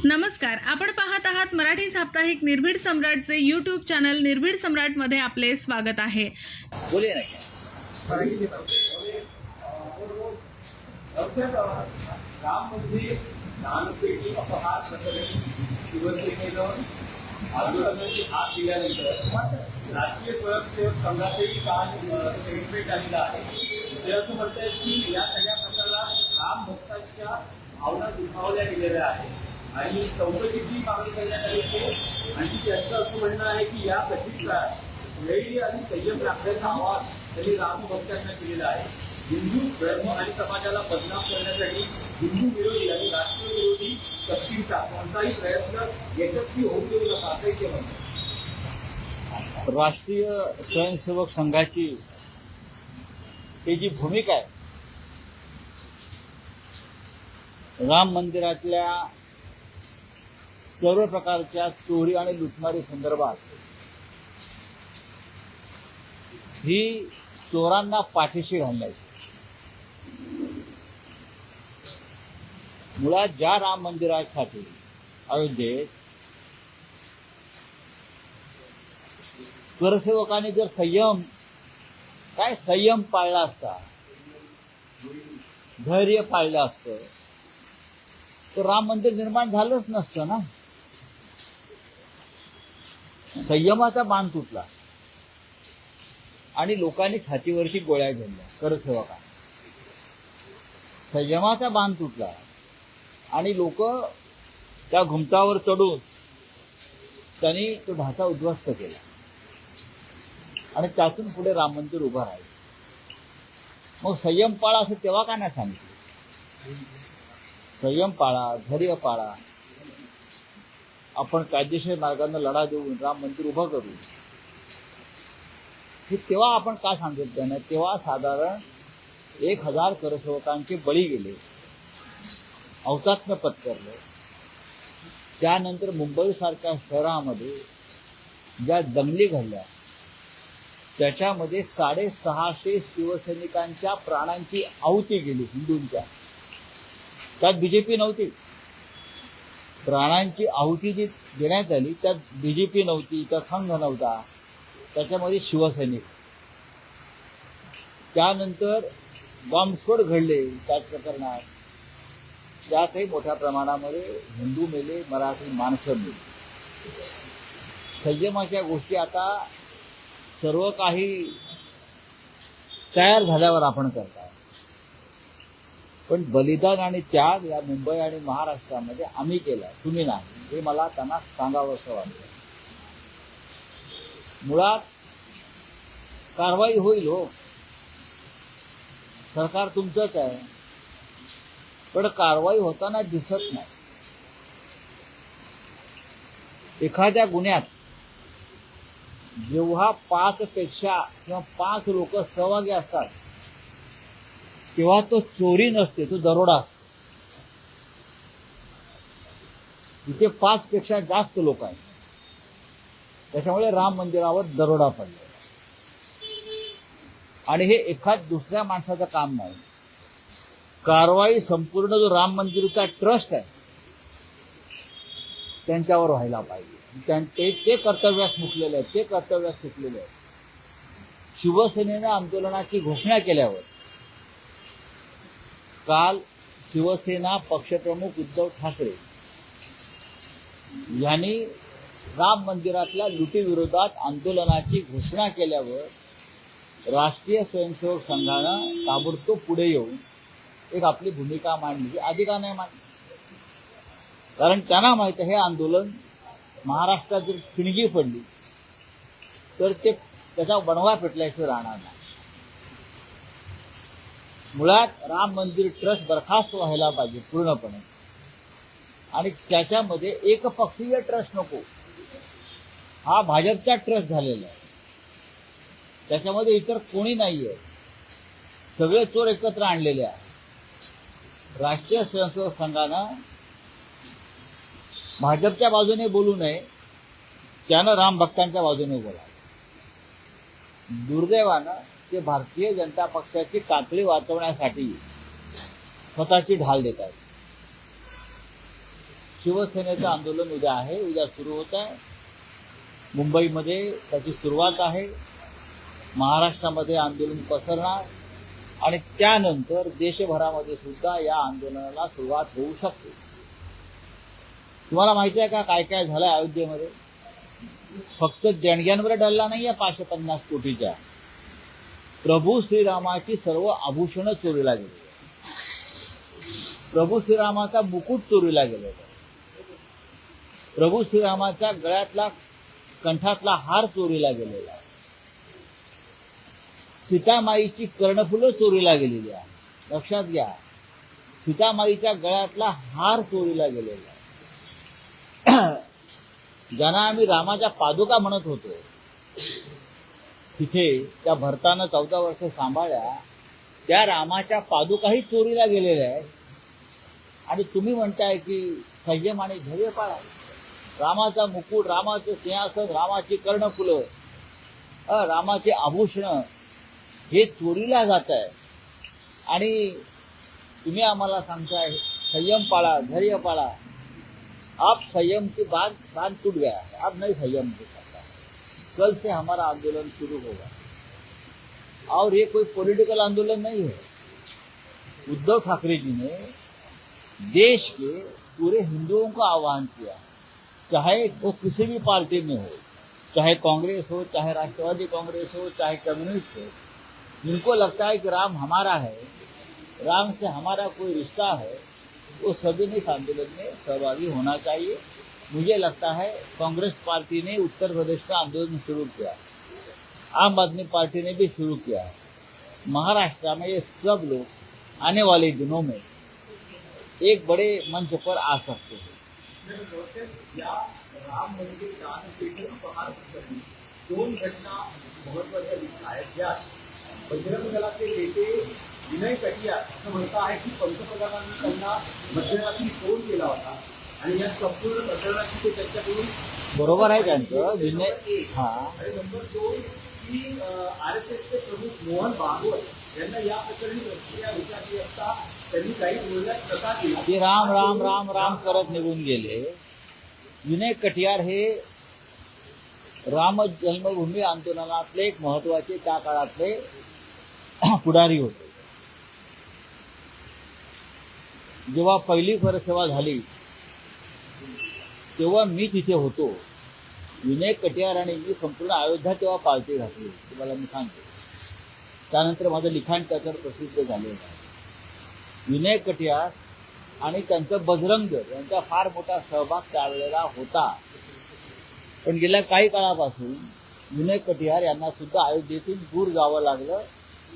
नमस्कार, आपण पाहत आहात मराठी साप्ताहिक निर्भीड सम्राटचे यूट्यूब चॅनल निर्भीड सम्राट मध्ये आपले स्वागत आहे। बोलिए ना राम मंदिर दानपेटी अपहार प्रकरणी शिवसेनेनं आंदोलनाची हात दिल्यानंतर राष्ट्रीय स्वयंसेवक संघाचेही काल स्टेटमेंट आलेलं आहे। ते असं म्हणतात की या सगळ्या प्रकरणात राम भक्तांच्या भावना दुखावल्या गेलेल्या आहेत आणि चौकशीची मागणी करण्यात आली आहे। आणि त्यांचं असं म्हणणं आहे की या कथित काळात धैर्य आणि संयम राखण्याचा आवाज त्यांनी राम भक्तांना केलेला आहे। हिंदू धर्म आणि समाजाला बदनाम करण्यासाठी हिंदू विरोधी आणि राष्ट्र विरोधी शक्तींचा कोणताही प्रयत्न यशस्वी होऊ देऊ नका असंही ते म्हणतात। राष्ट्रीय स्वयंसेवक संघाची ही जी भूमिका आहे, राम मंदिरातल्या सर्व प्रकारच्या चोरी आणि लुटमारी संदर्भात ही चोरांना पाठीशी घालण्याची, मुळात ज्या राम मंदिरासाठी अयोध्येत करसेवकांनी जर संयम पाळला असता, धैर्य पाळलं असतं, तर राम मंदिर निर्माण झालंच नसतं ना। संयमाचा बांध तुटला आणि लोकांनी छातीवरची गोळ्या घेतल्या। करसेवका संयमाचा बांध तुटला आणि लोक त्या घुमटावर चढून त्यांनी तो ढाचा उद्ध्वस्त केला आणि त्यातून पुढे राम मंदिर उभं राहिलं। मग संयम पाळा असं तेव्हा का नाही सांगितलं? संयम पाळा, धैर्य पाळा, आपण कायदेशीर मार्गाने लढा देऊन राम मंदिर उभं करू, हे तेव्हा आपण का सांगितलं नाही? तेव्हा साधारण 1000 करसेवकांचे बळी गेले, औतात्म्य पत्करलं। त्यानंतर मुंबईसारख्या शहरामध्ये ज्या दंगली घडल्या, त्याच्यामध्ये 650 शिवसैनिकांच्या प्राणांची आहुती गेली हिंदूंच्या। त्यात बीजेपी नव्हती। प्राणांची आहुती जी देण्यात आली त्यात बीजेपी नव्हती, त्यात संघ नव्हता, त्याच्यामध्ये शिवसैनिक। त्यानंतर बॉम्बस्फोट घडले त्याच प्रकरणात, त्यातही मोठ्या प्रमाणामध्ये हिंदू मेले, मराठी माणसं मेली। संयमाच्या गोष्टी आता सर्व काही तयार झाल्यावर आपण करताय, पण बलिदान आणि त्याग या मुंबई आणि महाराष्ट्रामध्ये आम्ही केला, तुम्ही नाही, हे मला त्यांना सांगावंसं वाटतं। मुळात कारवाई होईल हो, सरकार तुमचंच आहे, पण कारवाई होताना दिसत नाही। एखाद्या गुन्ह्यात जेव्हा 5 पेक्षा किंवा 5 लोक सहभागी असतात तेव्हा तो चोरी नसते, तो दरोडा असतो। इथे 5 पेक्षा जास्त लोक आहेत, त्याच्यामुळे राम मंदिरावर दरोडा पडला आणि हे एखाद दुसऱ्या माणसाचं काम नाही। कारवाई संपूर्ण जो राम मंदिरचा ट्रस्ट आहे त्यांच्यावर व्हायला पाहिजे। ते कर्तव्यास मुकलेले आहेत, ते कर्तव्यास चुकलेले आहेत। शिवसेनेनं आंदोलनाची घोषणा केल्यावर काल शिवसेना पक्षप्रमुख उद्धव ठाकरे यांनी राम मंदिरातल्या लुटीविरोधात आंदोलनाची घोषणा केल्यावर राष्ट्रीय स्वयंसेवक संघानं ताबडतोब पुढे येऊन एक आपली भूमिका मांडली। आधी का नाही मांडली? कारण त्यांना माहिती आहे हे आंदोलन महाराष्ट्रात जर ठिणगी पडली तर ते त्याचा बनवा पेटल्याशिवाय राहणार नाही। मुळात राम मंदिर ट्रस्ट बरखास्त व्हायला पाहिजे पूर्णपणे, आणि त्याच्यामध्ये एकपक्षीय ट्रस्ट नको। हा भाजपचा ट्रस्ट झालेला आहे, त्याच्यामध्ये इतर कोणी नाहीये, सगळे चोर एकत्र आणलेले आहेत। राष्ट्रीय स्वयंसेवक संघानं भाजपच्या बाजूने बोलू नये, त्यानं राम भक्तांच्या बाजूने बोलावं। दुर्दैवानं ते भारतीय जनता पक्षाची कातडी वाचवण्यासाठी स्वतःची ढाल देत आहेत। शिवसेनेचं आंदोलन उद्या आहे, उद्या सुरू होत आहे. मुंबईमध्ये त्याची सुरुवात आहे. महाराष्ट्रामध्ये आंदोलन पसरणार आणि त्यानंतर देशभरामध्ये सुद्धा या आंदोलनाला सुरुवात होऊ शकते. तुम्हाला माहिती आहे का काय काय झालंय अयोध्येमध्ये? फक्त देणग्यांवर डल्ला नाही आहे 550 कोटीच्या. प्रभू श्रीरामाची सर्व आभूषणं चोरीला गेली. प्रभू श्रीरामाचा मुकुट चोरीला गेलेला. प्रभू श्रीरामाच्या गळ्यातला कंठातला हार चोरीला गेलेला. सीतामाईची कर्णफुलं चोरीला गेलेली आहे. लक्षात घ्या, सीतामाईच्या गळ्यातला हार चोरीला गेलेला. ज्यांना आम्ही रामाच्या पादुका म्हणत होतो, तिथे त्या भरतानं 14 वर्ष सांभाळल्या त्या रामाच्या पादुकाही चोरीला गेलेल्या आहेत. आणि तुम्ही म्हणताय की संयम आणि धैर्य पाळा. रामाचा मुकुट, रामाचं सिंहासन, रामाची कर्णफुलं, रामाचे आभूषणं हे चोरीला जात आहे. आणि तुम्ही आम्हाला सांगताय संयम पाळा, धैर्य पाळा. आप संयम की बांध टूट गया है, अब नहीं संयम हो सकता. कल से हमारा आंदोलन शुरू होगा. और ये कोई पॉलिटिकल आंदोलन नहीं है. उद्धव ठाकरे जी ने देश के पूरे हिंदुओं का आह्वान किया, चाहे वो किसी भी पार्टी में हो, चाहे कांग्रेस हो, चाहे राष्ट्रवादी कांग्रेस हो, चाहे कम्युनिस्ट हो. जिनको लगता है कि राम हमारा है, राम से हमारा कोई रिश्ता है, वो सभी ने इस आंदोलन में सहभागी होना चाहिए. मुझे लगता है कांग्रेस पार्टी ने उत्तर प्रदेश का आंदोलन शुरू किया, आम आदमी पार्टी ने भी शुरू किया. महाराष्ट्र में ये सब लोग आने वाले दिनों में एक बड़े मंच पर आ सकते हैं. या राम मंदिर दानपेटी उपहार प्रकरणी 2 घटना महत्वाच्या दिसत आहेत. ज्या बजरंग दलाचे नेते विनय कटियार असं म्हणता आहे की पंतप्रधानांनी त्यांना मध्यरात्री फोन केला होता आणि या संपूर्ण प्रकरणाची ते त्यांच्याकडून. बरोबर आहे त्यांचं विनय. हा, आणि नंबर 2 की RSSचे प्रमुख मोहन भागवत यांना या प्रकरणी प्रतिक्रिया विचारली असता त्यांनी काही बोलण्यास नकार दिला. ते राम राम राम राम करत निघून गेले. विनय कटियार हे राम जन्मभूमी आंदोलनातले एक महत्वाचे त्या काळातले पुढारी होते. जेव्हा पहिली परसेवा झाली तेव्हा मी तिथे होतो. विनय कटियार आणि मी संपूर्ण अयोध्या तेव्हा पालथी घातली, तुम्हाला मी सांगतो. त्यानंतर माझं लिखाण त्याच्यावर प्रसिद्ध झालेलं आहे. विनय कटियार आणि त्यांचं बजरंग यांचा फार मोठा सहभाग त्यावेळेला होता. पण गेल्या काही काळापासून विनय कटियार यांना सुद्धा अयोध्येतून दूर जावं लागलं,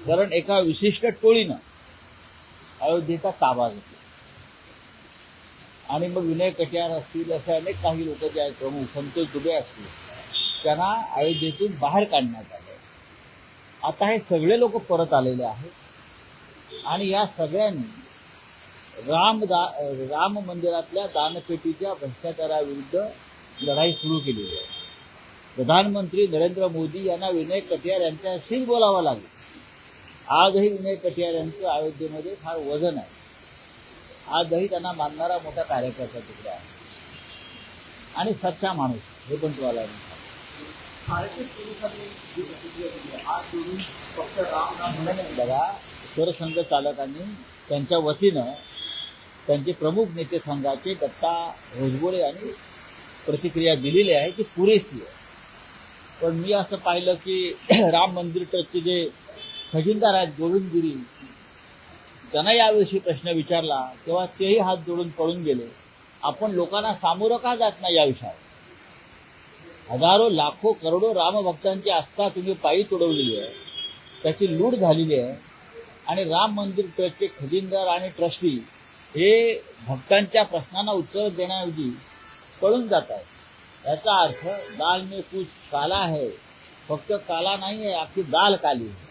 कारण एका विशिष्ट टोळीनं अयोध्येचा ताबा घेतला. आणि मग विनय कटियार असतील असे अनेक काही लोक जे आहेत प्रमुख, संतोष दुबे असतील, त्यांना अयोध्येतून बाहेर काढण्यात आलं. आता हे सगळे लोक परत आलेले आहेत आणि या सगळ्यांनी राम मंदिरातल्या दानपेटीच्या भ्रष्टाचाराविरुद्ध लढाई सुरू केलेली आहे. प्रधानमंत्री नरेंद्र मोदी यांना विनय कटियार यांच्याशीच बोलावं लागेल. आजही विनय कटियार यांचं अयोध्येमध्ये फार वजन आहे. आजही त्यांना मानणारा मोठा कार्यकर्ता तिकडे आहे आणि सच्चा माणूस, हे पण तुम्हाला मी सांगतो. RSS प्रमुखांनी जी प्रतिक्रिया दिली आज जोडून फक्त राम राम म्हणून बघा, सरसंघ चालकांनी त्यांच्या वतीनं त्यांचे प्रमुख नेते संघाचे दत्ता भोजबळे यांनी प्रतिक्रिया दिलेली आहे की पुरेशी आहे. पण मी असं पाहिलं की राम मंदिर ट्रस्टचे जे खजिनदार आहेत गोविंदगिरी, त्यांना याविषयी प्रश्न विचारला तेव्हा तेही हात जोडून पळून गेले. आपण लोकांना सामोरं का जात नाही या विषयावर? हजारो लाखो करोडो रामभक्तांची आस्था तुम्ही पायी तुडवलेली आहे, त्याची लूट झालेली आहे. आणि राम मंदिर ट्रस्टचे खजिनदार आणि ट्रस्टी हे भक्तांच्या प्रश्नांना उत्तर देण्याऐवजी पळून जात आहेत. याचा अर्थ दाल में कुछ काला है, फक्त काला नाही आहे, आपली दाल काली आहे.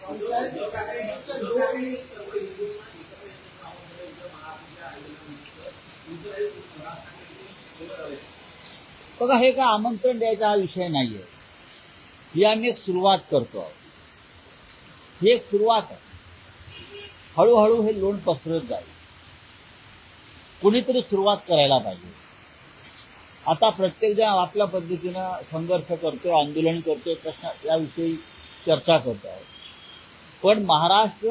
बघा, हे का आमंत्रण द्यायचा हा विषय नाहीये. ही आम्ही एक सुरुवात करतो आहोत. ही एक सुरुवात आहे. हळूहळू हे लोण पसरत जाईल. कुणीतरी सुरुवात करायला पाहिजे. आता प्रत्येक जण आपल्या पद्धतीनं संघर्ष करतोय, आंदोलन करतोय, प्रश्न याविषयी चर्चा करतो आहे. पण महाराष्ट्र,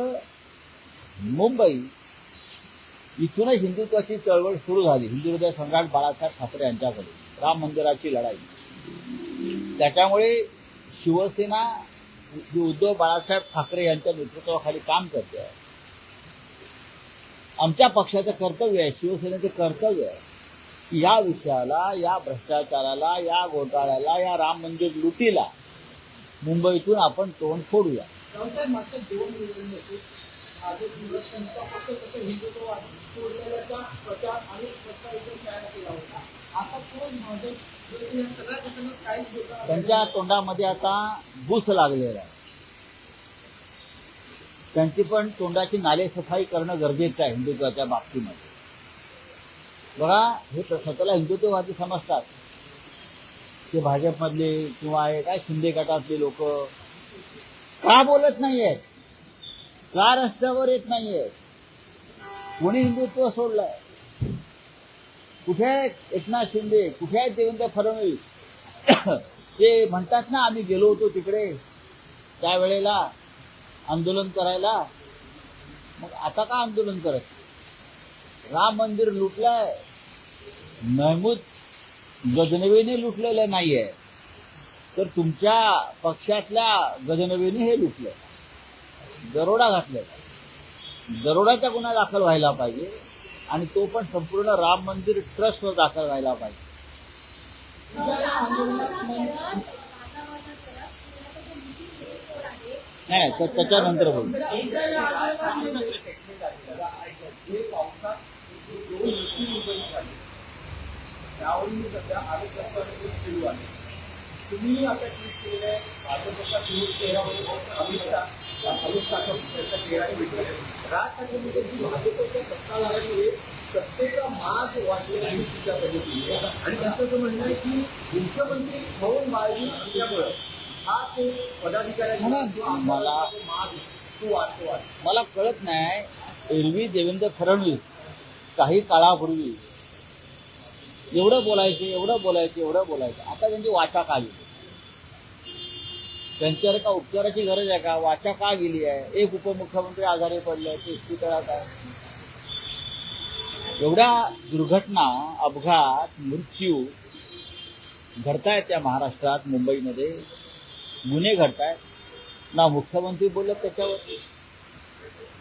मुंबई इथूनच हिंदुत्वाची चळवळ सुरू झाली. हिंदू हृदय सम्राट बाळासाहेब ठाकरे यांच्याकडे राम मंदिराची लढाई. त्याच्यामुळे शिवसेना जी उद्धव बाळासाहेब ठाकरे यांच्या नेतृत्वाखाली काम करते आहे. आमच्या पक्षाचं कर्तव्य आहे, शिवसेनेचं कर्तव्य आहे की या विषयाला, या भ्रष्टाचाराला, या घोटाळ्याला, या राम मंदिर लुटीला मुंबईतून आपण तोंड फोडूया. रावसाहेब मागच्या 2 निवडणुकीत भाजप निवडणुकीचा पक्ष कसं हिंदुत्व सोडलेल्याचा प्रचार आणि प्रस्तावित तयार केला होता. आता कोण भाजप या सगळ्या घटनेत काहीच बोलताना त्यांच्या तोंडामध्ये आता बूस लागलेला आहे. त्यांची पण तोंडाची नालेसफाई करणं गरजेचं आहे हिंदुत्वाच्या बाबतीमध्ये. बघा, हे स्वतःला हिंदुत्ववादी समजतात ते भाजपमधले किंवा हे काय शिंदे गटातले लोक का बोलत नाहीयेत, का रस्त्यावर येत नाहीयेत? कोणी हिंदुत्व सोडलंय? कुठे आहेत एकनाथ शिंदे, कुठे आहेत देवेंद्र फडणवीस? ते म्हणतात ना, आम्ही गेलो होतो तिकडे त्यावेळेला आंदोलन करायला. मग आता का आंदोलन करत? राम मंदिर लुटलंय, महमूद गजनवीने लुटलेलं नाहीये, तर तुमच्या पक्षातल्या गजनवीने हे लुटलं, दरोडा घातलेला. दरोड्याचा गुन्हा दाखल व्हायला पाहिजे आणि तो पण संपूर्ण राम मंदिर ट्रस्टवर दाखल व्हायला पाहिजे. नाही, तर त्याच्यानंतर बोलू. त्यावरून सध्या आरोप सुरू आहे. तुम्ही आता ट्विट केलेलं आहे, भाजपचा सुरू चेहरा अमित शाह त्यांच्या चेहऱ्याने भेटले. राज ठाकरेंमध्ये जी भाजपच्या सत्ताधाऱ्यांमुळे सत्तेचा माज वाटलेला आहे तुमच्या पद्धतीने, आणि त्यांचं असं म्हणणं आहे की मुख्यमंत्री होऊन बाळगी असल्यामुळं हा ते पदाधिकाऱ्यांचा माज तो वाटतो. मला कळत नाही, एरवी देवेंद्र फडणवीस काही काळापूर्वी एवढं बोलायचे, आता त्यांची वाचा का गेली? त्यांच्यावर का उपचाराची गरज आहे का? वाचा का गेली आहे? एक उपमुख्यमंत्री आजारी पडले, ते इस्पितळात आहे. एवढ्या दुर्घटना, अपघात, मृत्यू घडतायत त्या महाराष्ट्रात, मुंबईमध्ये गुन्हे घडतायत. ना मुख्यमंत्री बोलत त्याच्यावर,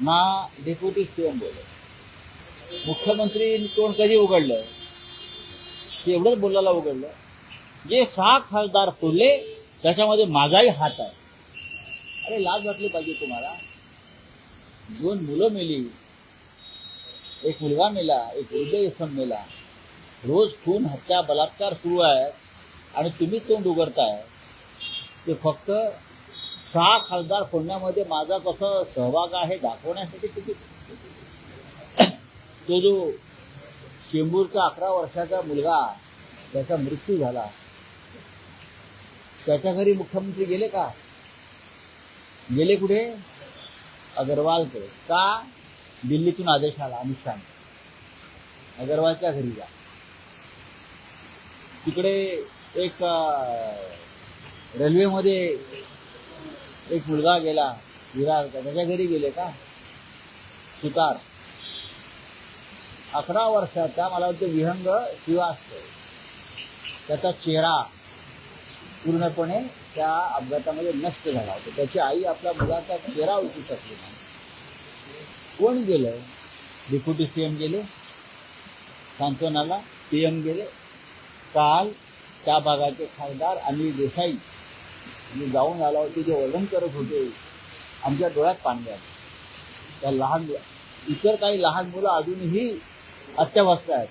ना डेप्युटी सीएम बोलत. मुख्यमंत्री तोंड कधी उघडलं? ते एवढंच बोलायला उघडलं, जे 6 खासदार फोडले त्याच्यामध्ये माझाही हात आहे. अरे लाज वाटली पाहिजे तुम्हाला. 2 मुलं मेली, एक मुलगा मेला, एक वृद्ध इसम मेला. रोज खून, हत्या, बलात्कार सुरू आहे आणि तुम्ही तोंड उघडताय. ते फक्त 6 खासदार फोडण्यामध्ये माझा कसं सहभाग आहे दाखवण्यासाठी तुम्ही. तो जो चेंबूरचा 11 वर्षाचा मुलगा, त्याचा मृत्यू झाला, त्याच्या घरी मुख्यमंत्री गेले का? गेले कुठे? अगरवालकडे. का? दिल्लीतून आदेश आला अमित शहा, अगरवालच्या घरी जा. तिकडे एक रेल्वेमध्ये एक मुलगा गेला विरारचा, त्याच्या घरी गेले का? सुतार 11 वर्षाचा, मला वाटतं विहंग श्रीवास, त्याचा चेहरा पूर्णपणे त्या अपघातामध्ये नष्ट झाला होता. त्याची आई आपल्या मुलाचा चेहरा ओळखू शकली नाही. कोण गेलं? डेप्युटी सीएम गेले सांत्वनाला, सीएम गेले. काल त्या भागाचे खासदार अनिल देसाई जाऊन आला होते, जे वर्णन करत होते, आमच्या डोळ्यात पाणी आलं. त्या लहान, इतर काही लहान मुलं अजूनही अत्यवस्थ आहेत.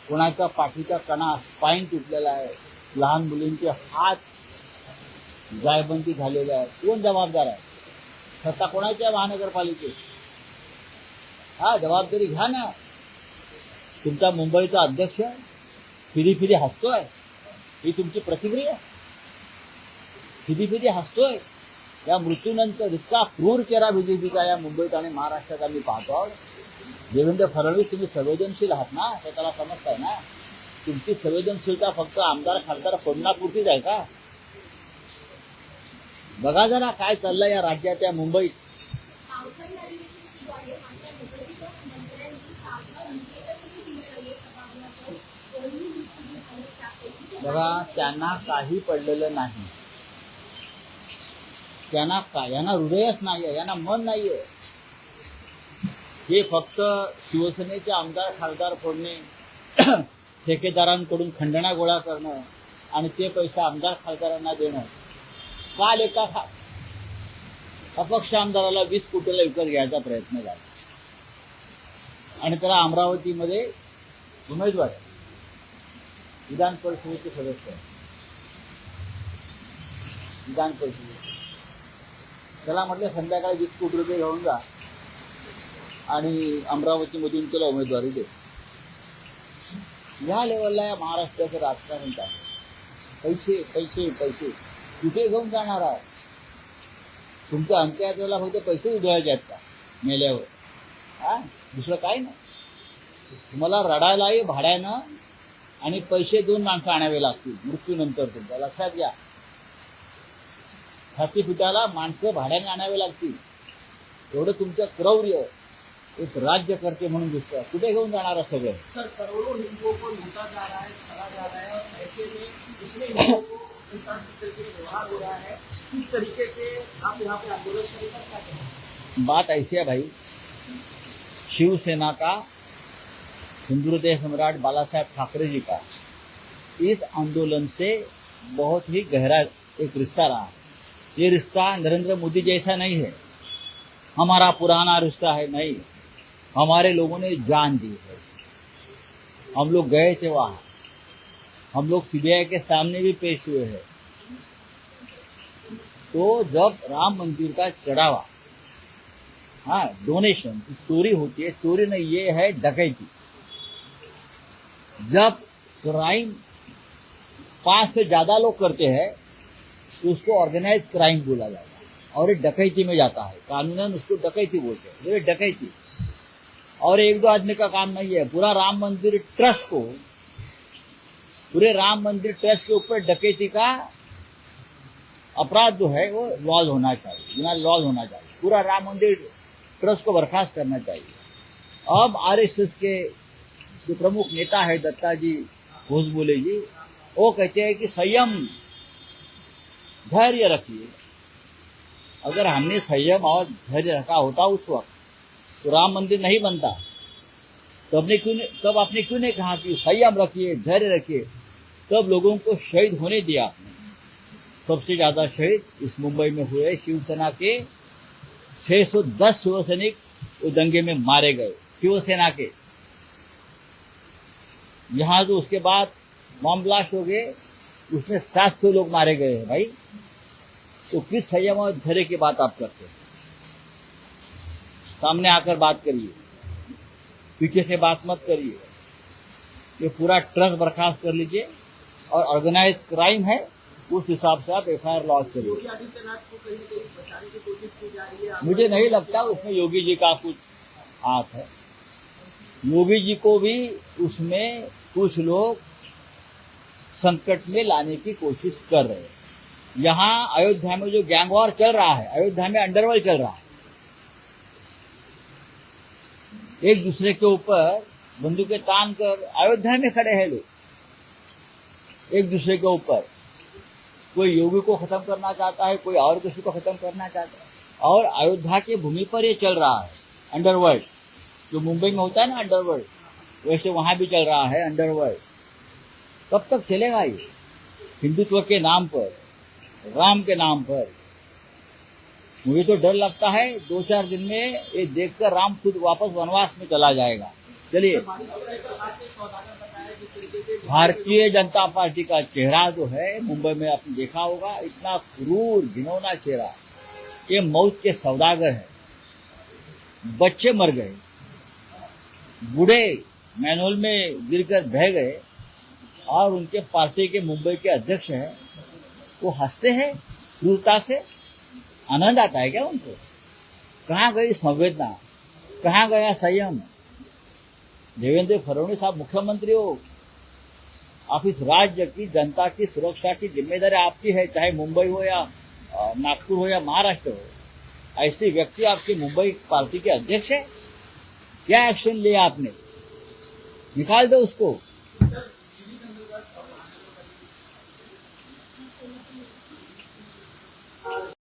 कोणाचा पाठीचा कणा, स्पाईन तुटलेला आहे, लहान मुलींचे हात जायबंदी झालेले आहे. कोण जबाबदार आहे? सत्ता कोणाची आहे महानगरपालिकेत? हा, जबाबदारी घ्या ना. तुमचा मुंबईचा अध्यक्ष फिरी हसतोय, ही तुमची प्रतिक्रिया? फिरी हसतोय. या मृत्यूनंतर इतका क्रूर चेहरा बीजेपीचा या मुंबईत आणि महाराष्ट्रात आम्ही पाहतो. देवेंद्र फडणवीस, तुम्ही संवेदनशील आहात ना, हे त्याला समजताय ना. तुमची संवेदनशीलता फक्त आमदार खासदार फोडण्यापुरतीच आहे का? बघा जरा काय चाललंय या राज्यात, या मुंबईत. बघा, त्यांना काही पडलेलं नाही. त्यांना काय, यांना हृदयच नाहीये, यांना मन नाहीये. हे फक्त शिवसेनेचे आमदार खासदार फोडणे, ठेकेदारांकडून खंडणा गोळा करणं आणि ते पैसे आमदार खासदारांना देणं. काल एका अपक्ष आमदाराला 20 कोटीला विकत घ्यायचा प्रयत्न झाला आणि त्याला अमरावतीमध्ये उमेदवार आहे, विधान परिषदेचे सदस्य आहे. विधान परिषदेचे त्याला म्हटलं संध्याकाळी 20 कोटी रुपये घेऊन जा आणि अमरावतीमधून त्याला उमेदवारी दे. या लेवलला या महाराष्ट्राचं राजकारण आहे. पैसे पैसे पैसे कुठे घेऊन जाणार आहे? तुमच्या अंत्याला फक्त पैसे उधळायचे आहेत का मेल्यावर? दुसरं काही नाही. तुम्हाला रडायलाही भाड्यानं आणि पैसे देऊन माणसं आणावे लागतील मृत्यूनंतर. तुमच्या लक्षात घ्या, छातीपिटाला माणसं भाड्याने आणावे लागतील. एवढं तुमचं क्रौर्य एक राज्यकर्ते म्हणून दिसतं. कुठे घेऊन जाणार सगळं? सर, करोड़ों हिंदुओं को लूटा जा रहा है, खड़ा जा रहा है और ऐसे में इतने हिंदुओं को इंसान किस तरीके से व्यवहार हो रहा है, किस तरीके से आप यहाँ पे आंदोलन करेंगे, क्या करेंगे? बात ऐसी है भाई, शिवसेना का, हिंदू हृदय सम्राट बाला साहेब ठाकरे जी का इस आंदोलन से बहुत ही गहरा एक रिश्ता रहा. ये रिश्ता नरेंद्र मोदी जैसा नहीं है, हमारा पुराना रिश्ता है. नहीं, हमारे लोगों ने जान दी है. हम लोग गए थे वहां, हम लोग सीबीआई के सामने भी पेश हुए हैं. तो जब राम मंदिर का चढ़ावा, डोनेशन, चोरी होती है, चोरी नहीं, ये है डकैती. जब क्राइम 5 से ज्यादा लोग करते हैं तो उसको ऑर्गेनाइज क्राइम बोला जाएगा और ये डकैती में जाता है. कानूनन उसको डकैती बोलते हैं. ये डकैती और 1-2 आदमी का काम नहीं है. पूरा राम मंदिर ट्रस्ट को, पूरे राम मंदिर ट्रस्ट के ऊपर डकैती का अपराध जो है वो लॉज होना चाहिए, बिना लॉज होना चाहिए. पूरा राम मंदिर ट्रस्ट को बर्खास्त करना चाहिए. अब आरएसएस के जो प्रमुख नेता है दत्ता जी भोसबोले जी, वो कहते हैं कि संयम, धैर्य रखिए. अगर हमने संयम और धैर्य रखा होता उस वक्त तो राम मंदिर नहीं बनता. तब आपने क्यों नहीं कहा कि संयम रखिए, धैर्य रखिए? तब लोगों को शहीद होने दिया आपने. सबसे ज्यादा शहीद इस मुंबई में हुए शिवसेना के 610 शिवसैनिक वो दंगे में मारे गए, शिवसेना के. यहाँ जो उसके बाद बॉम्ब ब्लास्ट हो गए, उसमें 700 लोग मारे गए हैं भाई. तो किस संयम और धैर्य की बात आप करते हैं? सामने आकर बात करिए, पीछे से बात मत करिए. ये पूरा ट्रस्ट बर्खास्त कर लीजिए और ऑर्गेनाइज क्राइम है, उस हिसाब से आप FIR लॉन्च करिए. योगी आदित्यनाथ को कहीं न कहीं बचाने की कोशिश की जा रही है. मुझे नहीं लगता उसमें योगी जी का कुछ हाथ है. योगी जी को भी उसमें कुछ लोग संकट में लाने की कोशिश कर रहे हैं. यहाँ अयोध्या में जो गैंग वॉर चल रहा है, अयोध्या में अंडरवर्ल्ड चल रहा है. एक दूसरे के ऊपर बंदूकें तान कर अयोध्या में खड़े हैं लोग, एक दूसरे के ऊपर. कोई योगी को खत्म करना चाहता है, कोई और किसी को खत्म करना चाहता है. और अयोध्या की भूमि पर ये चल रहा है अंडरवर्ल्ड. जो मुंबई में होता है ना अंडरवर्ल्ड, वैसे वहां भी चल रहा है अंडरवर्ल्ड. कब तक चलेगा ये? हिंदुत्व के नाम पर, राम के नाम पर. मुझे तो डर लगता है 2-4 दिन में ये देखकर राम खुद वापस वनवास में चला जाएगा. चलिए, भारतीय जनता पार्टी का चेहरा जो है मुंबई में आपने देखा होगा, इतना क्रूर घिनौना चेहरा. ये मौत के सौदागर है. बच्चे मर गए, बूढ़े मैनुअल में गिरकर बह गए और उनके पार्टी के मुंबई के अध्यक्ष हैं, वो हंसते हैं क्रूरता से. आनंद आता है क्या उनको? कहाँ गई संवेदना, कहाँ गया संयम? देवेंद्र फडणवीस आप मुख्यमंत्री हो, आप इस राज्य की जनता की सुरक्षा की जिम्मेदारी आपकी है, चाहे मुंबई हो या नागपुर हो या महाराष्ट्र हो। ऐसी व्यक्ति आपकी मुंबई पार्टी के अध्यक्ष है? क्या एक्शन लिया आपने? निकाल दो उसको।